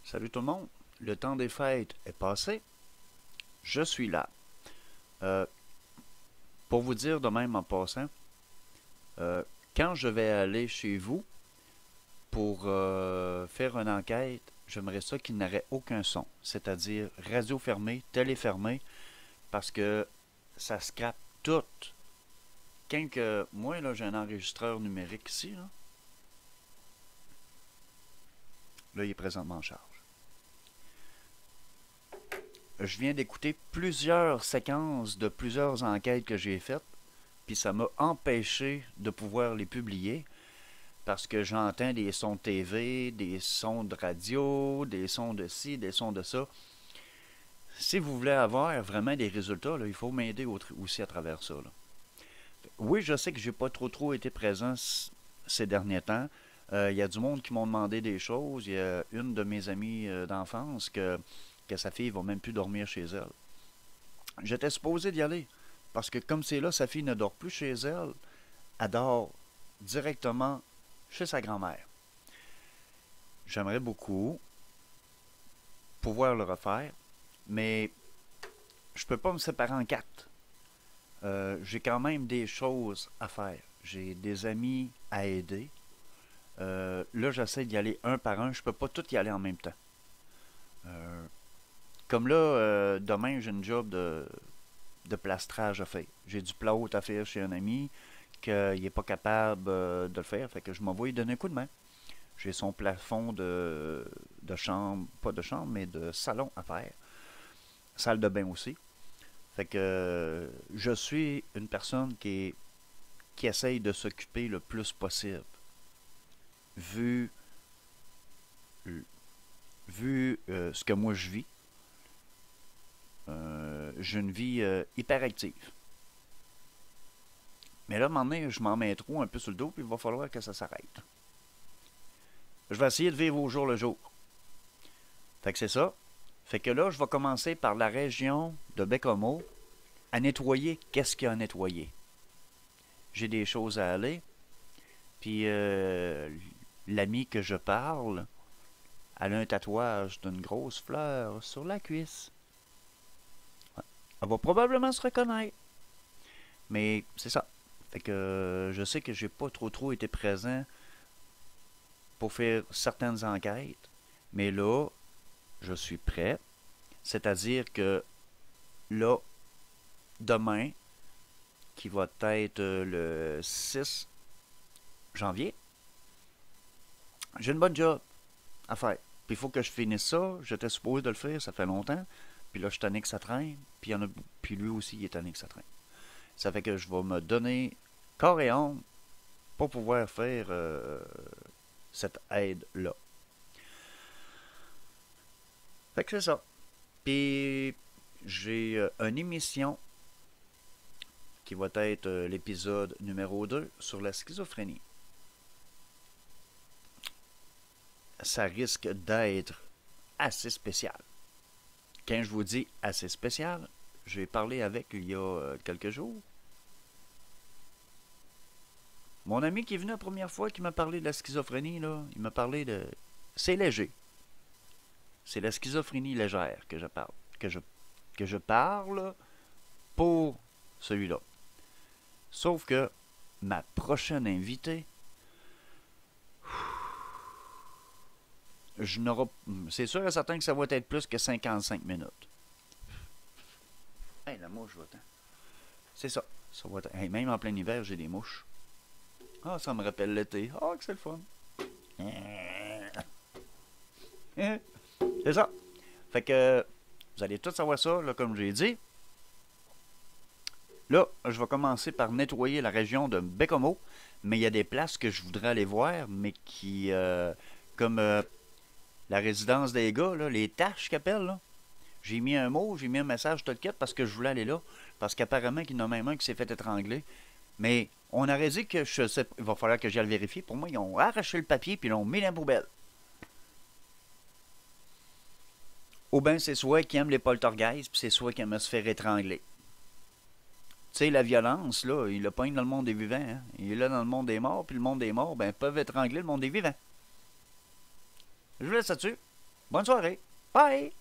Salut tout le monde, le temps des fêtes est passé, je suis là. Euh, pour vous dire de même en passant, euh, quand je vais aller chez vous pour faire une enquête, j'aimerais ça qu'il n'aurait aucun son, c'est-à-dire radio fermée, télé fermée, parce que ça scrape tout. Quand que moi là j'ai un enregistreur numérique ici, là il est présentement en charge. Je viens d'écouter plusieurs séquences de plusieurs enquêtes que j'ai faites, puis ça m'a empêché de pouvoir les publier parce que j'entends des sons de TV, des sons de radio, des sons de ci, des sons de ça. Si vous voulez avoir vraiment des résultats, là, il faut m'aider aussi à travers ça. Là. Oui, je sais que j'ai pas trop été présent ces derniers temps. Il y a du monde qui m'ont demandé des choses. Il y a une de mes amies d'enfance que sa fille va même plus dormir chez elle. J'étais supposé d'y aller. Parce que comme c'est là, sa fille ne dort plus chez elle, elle dort directement chez sa grand-mère. J'aimerais beaucoup pouvoir le refaire, mais je peux pas me séparer en quatre. J'ai quand même des choses à faire. J'ai des amis à aider. Là, j'essaie d'y aller un par un. Je peux pas tout y aller en même temps. Euh, Comme là, demain, j'ai une job de plastrage à faire. J'ai du plâtre à faire chez un ami qu'il n'est pas capable de le faire. Fait que je m'en vais lui donner un coup de main. J'ai son plafond de chambre, pas de chambre, mais de salon à faire. Salle de bain aussi. Fait que je suis une personne qui essaye de s'occuper le plus possible. Vu, vu ce que moi je vis, j'ai une vie hyper active. Mais là, à un moment donné, je m'en mets trop un peu sur le dos, puis il va falloir que ça s'arrête. Je vais essayer de vivre au jour le jour. Fait que c'est ça. Fait que là, je vais commencer par la région de Bécomo à nettoyer qu'est-ce qu'il y a à nettoyer. J'ai des choses à aller. Puis l'amie que je parle, elle a un tatouage d'une grosse fleur sur la cuisse. Ouais. Elle va probablement se reconnaître. Mais c'est ça. Fait que je sais que j'ai pas trop été présent pour faire certaines enquêtes. Mais là, je suis prêt. C'est-à-dire que là, demain, qui va être le 6 janvier, j'ai une bonne job à faire. Puis il faut que je finisse ça. J'étais supposé de le faire, ça fait longtemps. Puis là, je suis tanné que ça traîne. Puis lui aussi, il est tanné que ça traîne. Ça fait que je vais me donner corps et âme pour pouvoir faire cette aide-là. Fait que c'est ça. Puis j'ai une émission qui va être l'épisode numéro 2 sur la schizophrénie. Ça risque d'être assez spécial. Quand je vous dis assez spécial, j'ai parlé avec il y a quelques jours. Mon ami qui est venu la première fois, qui m'a parlé de la schizophrénie, là, il m'a parlé de... C'est léger. C'est la schizophrénie légère que je parle. Que je parle pour celui-là. Sauf que ma prochaine invitée, je n'aurai... C'est sûr et certain que ça va être plus que 55 minutes. Hey, la mouche, va-t'en. C'est ça. Ça va être... Hey, même en plein hiver, j'ai des mouches. Ah, ça me rappelle l'été. Ah, que c'est le fun. C'est ça. Fait que vous allez tous savoir ça, là, comme j'ai dit. Là, je vais commencer par nettoyer la région de Bécomo, mais il y a des places que je voudrais aller voir, mais qui, comme la résidence des gars, là, les tâches qu'ils appellent, là. J'ai mis un mot, j'ai mis un message tout le quête parce que je voulais aller là, parce qu'apparemment qu'il y en a même un qui s'est fait étrangler. Mais on aurait dit que je sais, il va falloir que j'aille le vérifier. Pour moi, ils ont arraché le papier puis ils l'ont mis dans la poubelle. Ou bien c'est soit qui aime les poltergeists, puis c'est soit qui aime se faire étrangler. Tu sais, la violence, là, il le pogne dans le monde des vivants. Hein? Il est là dans le monde des morts, puis le monde des morts, ben, peuvent étrangler le monde des vivants. Je vous laisse là-dessus. Bonne soirée. Bye!